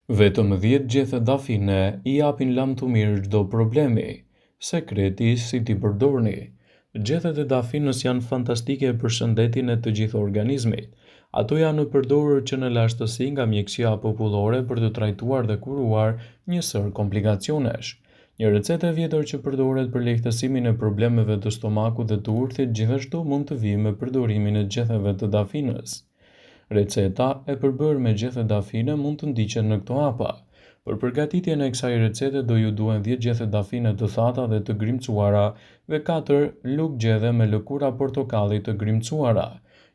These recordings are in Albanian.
Vetëm 10 gjethe dafine I japin lam të mirë çdo problemi. Sekreti si t'i përdorni. Gjethet e dafinës janë fantastike për shëndetin e të gjithë organizmit. Ato janë përdorur që në lashtësi nga mjekësia popullore për të trajtuar dhe kuruar një sër komplikacionesh. Një recetë e vjetër që përdoret për lehtësimin e problemeve të stomakut dhe të urthit gjithashtu mund të vijë me përdorimin e gjetheve të dafinës. Receta e përbërë me gjethe dafine mund të ndiqet në këto hapa. Për përgatitjen e kësaj recete do ju duhen 10 gjethe dafine të thata dhe të grimcuara dhe 4 lugë gjethe me lëkura portokalli të grimcuara.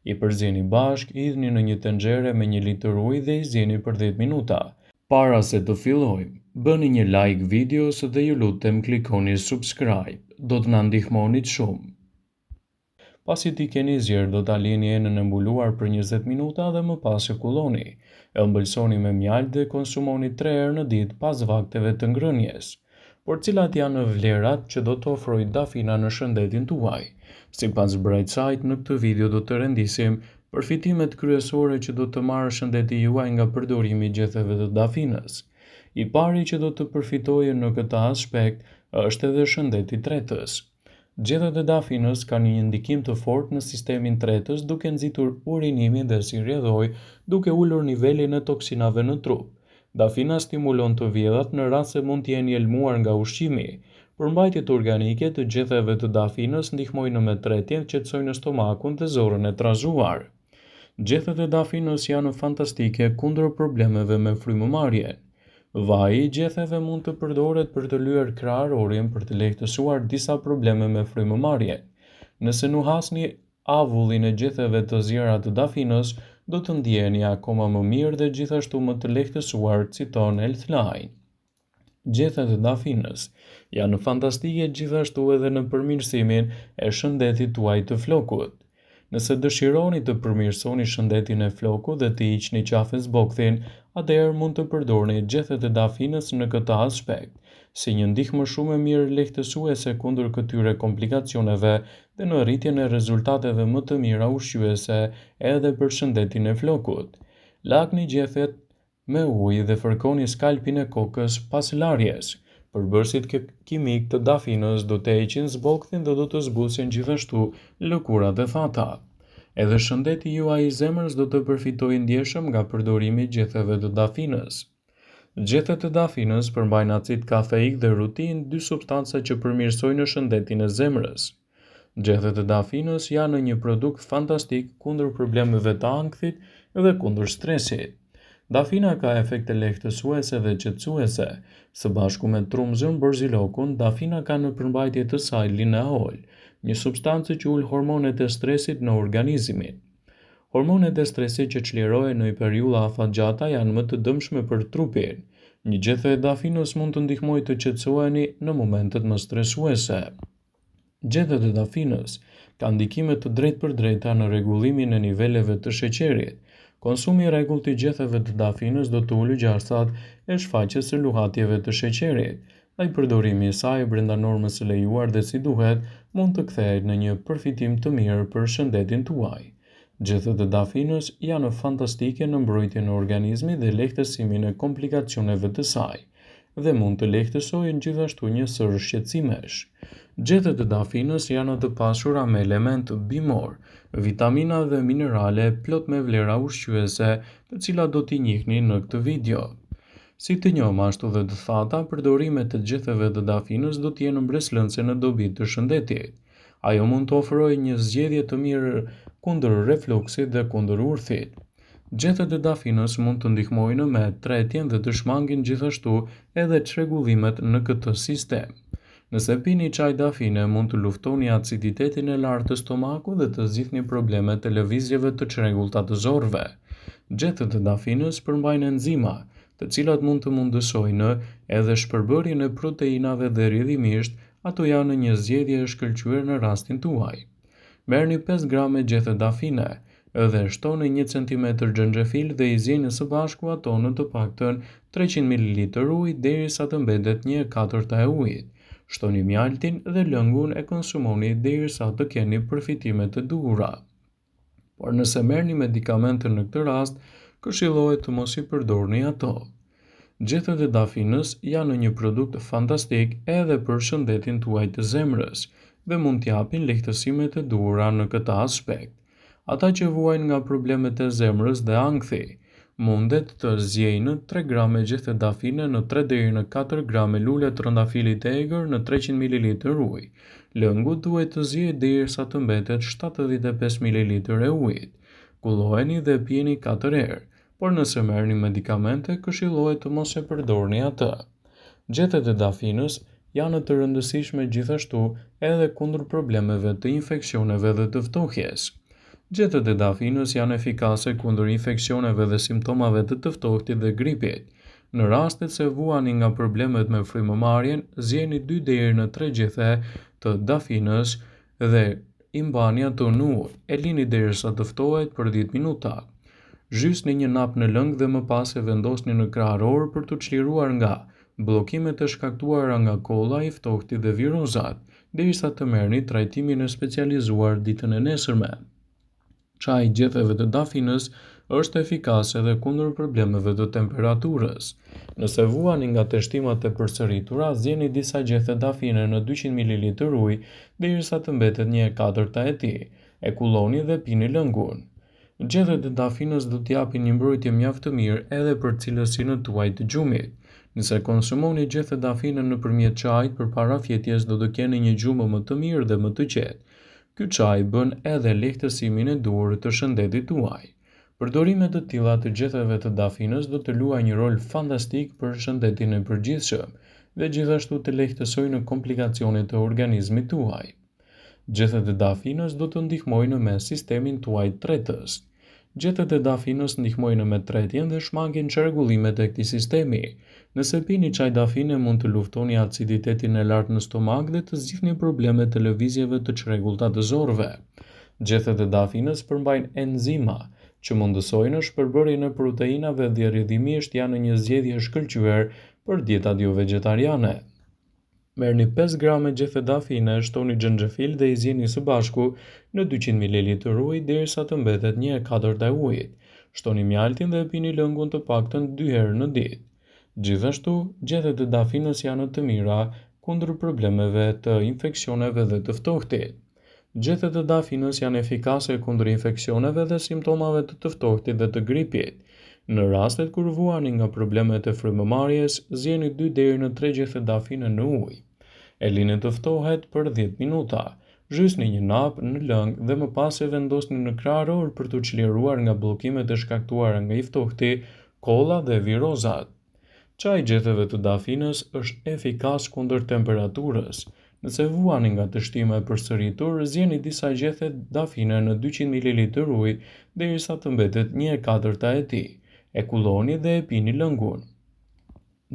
I përzieni bashk, i hidhni në një tenxhere me 1 litër ujë dhe I zieni për 10 minuta. Para se të fillojmë, bëni një like videos dhe ju lutem klikoni subscribe. Do të na ndihmonit shumë. Pasi t'i keni zjerë, do t'a lini enën e mbuluar për 20 minuta dhe më pas çekulloni. E ëmbëlsoni me mjaltë dhe konsumoni 3 herë në ditë pas vakteve të ngrënies. Por cilat janë vlerat që do të ofrojë dafina në shëndetin tuaj? Sipas Bright Side, në këtë video do të rendisim përfitimet kryesore që do të marrë shëndeti juaj nga përdorimi I gjetheve të dafinës. I pari që do të përfitojë në këtë aspekt është edhe shëndeti tretës. Gjethet e dafinës kanë një ndikim të fortë në sistemin tretës duke nxitur urinimin dhe si rrjedhoi duke ulur nivelin e toksinave në trup. Dafina stimulon të vjedhat në rast se mund të jeni elmuar nga ushqimi. Përmbajtjet organike të gjetheve të dafinës ndihmojnë në metretjen, qetësojnë stomakun dhe zorën e trazuar. Gjethet e dafinës janë fantastike kundër problemeve me frymëmarrjen. Vaji I gjetheve mund të përdoret për të lyer kraharorin për të lehtësuar disa probleme me frymëmarrjen. Nëse nuhasni avullin e gjetheve të zjera të dafinës, do të ndjeheni akoma më mirë dhe gjithashtu më të lehtësuar, citon Healthline. Gjethet e dafinës janë fantastike gjithashtu edhe në përmirësimin e shëndetit tuaj të flokut. Nëse dëshironi të përmirësoni shëndetin e flokut dhe të hiqni qafën zbogthin, atëherë mund të përdorni gjethet e dafinës në këtë aspekt, si një ndihmë shumë e mirë lehtësuese kundër këtyre komplikacioneve dhe në rritjen e rezultateve më të mira ushqyese edhe për shëndetin e flokut. Lagni gjethet me ujë dhe fërkoni skalpin e kokës pas larjes. Përbërësit kimik të dafinës do të heqin zbogthin dhe do të zbusin gjithashtu lëkurat e thata. Edhe shëndeti juaj I zemrës do të përfitojë ndjeshëm nga përdorimi I gjetheve të dafinës. Gjethet e dafinës përmbajnë acid kafeik dhe rutin, 2 substanca që përmirësojnë shëndetin e zemrës. Gjethet e dafinës janë një produkt fantastik kundër problemeve të ankthit dhe kundër stresit. Dafina ka efekte lehtësuese dhe qetësuese. Së bashku me trumzën borzilokun, dafina ka në përmbajtje të saj lineol, një substancë që ul hormonet e stresit në organizimin. Hormonet e stresit që çlirohen në periudha afatgjata janë më të dëmshme për trupin. Një gjethe e dafinës mund të ndihmojë të qetësoheni në momentet më stresuese. Gjethet e dafinës kanë ndikime të drejtpërdrejta në rregullimin e niveleve të sheqerit. Konsumi I rregullt I gjetheve të dafinës do të ulë gjarsat e shfaqjes së luhatjeve të sheqerit, dhe përdorimi I saj brenda normës së lejuar dhe si duhet mund të kthehet në një përfitim të mirë për shëndetin tuaj. Gjethet e dafinës janë fantastike në mbrojtjen e organizmit dhe lehtësimin e komplikacioneve të saj, dhe mund të lehtësojnë gjithashtu një sër shqetësimesh. Gjethet e dafinës janë të pasura me element bimor, vitamina dhe minerale plot me vlera ushqyese, të cilat do t'i njihni në këtë video. Si të njohim ashtu dhe të thata, përdorimet e gjetheve të dafinës do t'jenë mbreslënse në dobi të shëndetit. Ajo mund të ofrojë një zgjedhje të mirë kundër refluksit dhe kundër urthit. Gjethet e dafinës mund të ndihmojnë me tretjen dhe të shmangin gjithashtu edhe çrregullimet në këtë sistem. Nëse pini çaj dafine, mund të luftoni aciditetin e lartë të stomakut dhe të zgjidhni problemet të lëvizjeve të çrregullta të zorëve. Gjethet e dafinës përmbajnë enzima, të cilat mund të mundësojnë edhe shpërbërjen e proteinave dhe rrjedhimisht ato janë një zgjedhje e shkëlqyer në rastin tuaj. Merrni 5 grame gjethe dafine dhe shtoni 1 cm xhenxhefil dhe I zieni së bashku ato në të paktën 300 ml ujë derisa të mbetet 1/4 e ujit. Shtoni mjaltin dhe lëngun e konsumoni derisa të keni përfitime të duhura. Por nëse merrni medikamente në këtë rast, këshillohet të mos I përdorni ato. Gjethet e dafinës janë një produkt fantastik edhe për shëndetin tuaj të zemrës dhe mund t'japin lehtësime të duhura në këtë aspekt. Ata që vuajnë nga problemet e zemrës dhe ankthi, mundet të zjejnë 3 grame gjethe dafine në 3 deri në 4 grame lule trëndafilit të egër në 300 ml ujë. Lëngu duhet të zihet derisa të mbetet 75 ml e ujit. Kulloheni dhe pjeni 4 herë, por nëse merrni medikamente, këshillohet të mos e përdorni atë. Gjethet e dafinës janë të rëndësishme gjithashtu edhe kundër problemeve të infeksioneve dhe të ftohjes. Gjethet e dafinës janë efikase kundër infeksioneve dhe simptomave të ftohtit dhe gripit. Në rastet se vuani nga problemet me frymëmarrjen, zjeni 2 deri në 3 gjethe të dafinës dhe i mbani ato në ujë. E lini derisa të ftohet për 10 minuta. Zhysni një nap në lëng dhe më pas e vendosni në krahëror për t'u çliruar nga bllokimet e shkaktuara nga kolla, i ftohti dhe virozat, derisa të merrni trajtimin e specializuar ditën e nesërme. Çaji i gjetheve të dafinës është efikas edhe kundër problemeve të temperaturës. Nëse vuani nga teshtimat e përsëritura, zjeni disa gjethe dafine në 200 ml ujë derisa të mbetet 1/4 e tij. E kulloni dhe pini lëngun. Gjethet e dafinës do t'japin një mbrojtje mjaft të mirë edhe për cilësinë tuaj të gjumit. Nëse konsumoni gjethe dafine nëpërmjet çajit përpara fjetjes, do të keni një gjumë më të mirë dhe më të qetë. Ky çaj bën edhe lehtësimin e duhur të shëndetit tuaj. Përdorimet të tilla të gjetheve të dafinës do të luajë një rol fantastik për shëndetin e përgjithshëm dhe gjithashtu të lehtësojnë komplikacionet e organizmit tuaj. Gjethet e dafinës do të ndihmojnë me sistemin tuaj tretës. Gjethet e dafinës ndihmojnë me tretjen dhe shmangin çrregullimet e këtij sistemi. Nëse pini çaj dafine, mund të luftoni aciditetin e lartë në stomak dhe të zgjidhni problemet të lëvizjeve të çrregullta të zorëve. Gjethet e dafinës përmbajnë enzima që mundësojnë shpërbërjen e proteinave dhe rrjedhimisht janë një zgjedhje e shkëlqyer për dietat jo vegetariane. Merrni 5 grame gjethe dafine, shtoni xhenxhefil dhe i zjeni së bashku në 200 ml ujë derisa të mbetet 1/4 e ujit. Shtoni mjaltin dhe pini lëngun të paktën 2 herë në ditë. Gjithashtu, gjethet e dafinës janë të mira kundër problemeve të infeksioneve dhe të ftohtit. Gjethet e dafinës janë efikase kundër infeksioneve dhe simptomave të ftohtit dhe të gripit. Në rastet kur vuani nga problemet e frymëmarrjes, zjeni 2 deri në 3 gjethe dafine në ujë. E lini të ftohet për 10 minuta. Zhysni një nap në lëng dhe më pas e vendosni në krahëror për t'u çliruar nga bllokimet e shkaktuara nga i ftohti, kolla dhe virozat. Çaji i gjetheve të dafinës është efikas kundër temperaturës. Nëse vuani nga tështima e përsëritur, zjeni disa gjethe dafine në 200 ml ujë derisa të mbetet 1/4 e tij. E kulloni dhe e pini lëngun.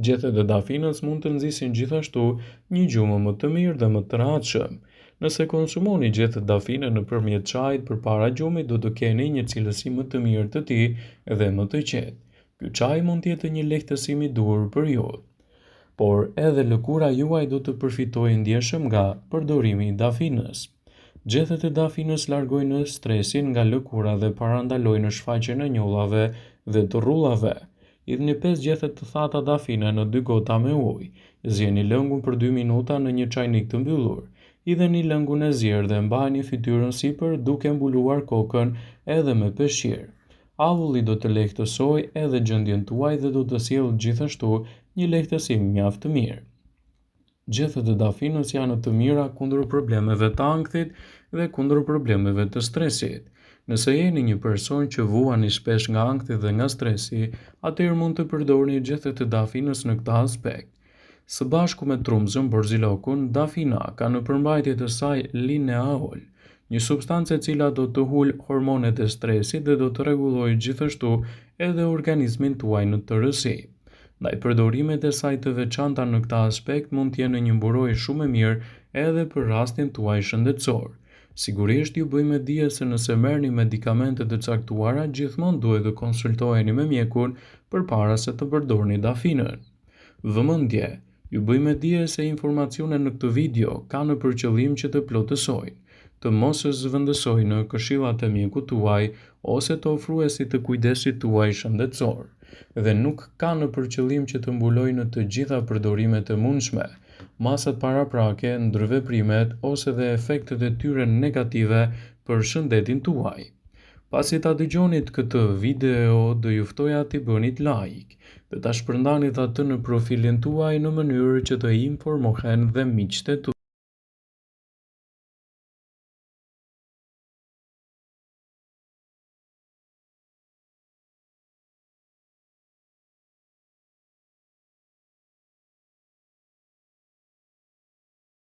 Gjethet e dafinës mund të nxisin gjithashtu një gjumë më të mirë dhe më të rahatshëm. Nëse konsumoni gjethe dafine nëpërmjet çajit përpara gjumit, do të keni një cilësi më të mirë të tij dhe më të qetë. Ky çaj mund të jetë një lehtësim i duhur për ju, por edhe lëkura juaj do të përfitojë ndjeshëm nga përdorimi i dafinës. Gjethet e dafinës largojnë stresin nga lëkura dhe parandalojnë shfaqjen e njollave dhe të rrullave. Hidhni 5 gjethe të thata dafine në 2 gota me ujë. Zjeni lëngun për 2 minuta në një çajnik të mbyllur. Hidheni lëngun e zier dhe mbajini fytyrën sipër duke mbuluar kokën edhe me peshqir. Avulli do të lehtësojë edhe gjendjen tuaj dhe do të sjellë gjithashtu një lehtësim mjaft të mirë. Gjethet e dafinës janë të mira kundër problemeve të ankthit dhe kundër problemeve të stresit. Nëse jeni një person që vuani shpesh nga ankthi dhe nga stresi, atëherë mund të përdorni gjethet e dafinës në këtë aspekt. Së bashku me trumzën borzilokun, dafina ka në përmbajtje të saj lineol, një substancë e cila do të ulë hormonet e stresit dhe do të rregullojë gjithashtu edhe organizmin tuaj në tërësi. Ndaj përdorimet e saj të veçanta në këtë aspekt mund të jenë një mburojë shumë e mirë edhe për rastin tuaj shëndetësor. Sigurisht ju bëjmë dije se nëse merrni medikamente të caktuara, gjithmonë duhet të konsultoheni me mjekun përpara se të përdorni dafinën. Vëmendje, ju bëjmë dije se informacionet në këtë video kanë për qëllim që të plotësojnë. të mos zëvendësoj në këshillat e mjekut tuaj ose të ofruesit të kujdesit tuaj shëndetësor, dhe nuk ka në përqëllim që të mbulojë në të gjitha përdorimet e mundshme masat paraprake, ndërveprimet ose dhe efektet e tyre negative për shëndetin tuaj. Pasi ta dëgjonit këtë video, do ju ftoja t'i bënit like dhe ta shpërndanit atë në profilin tuaj në mënyrë që të informohen dhe miqtë tuaj.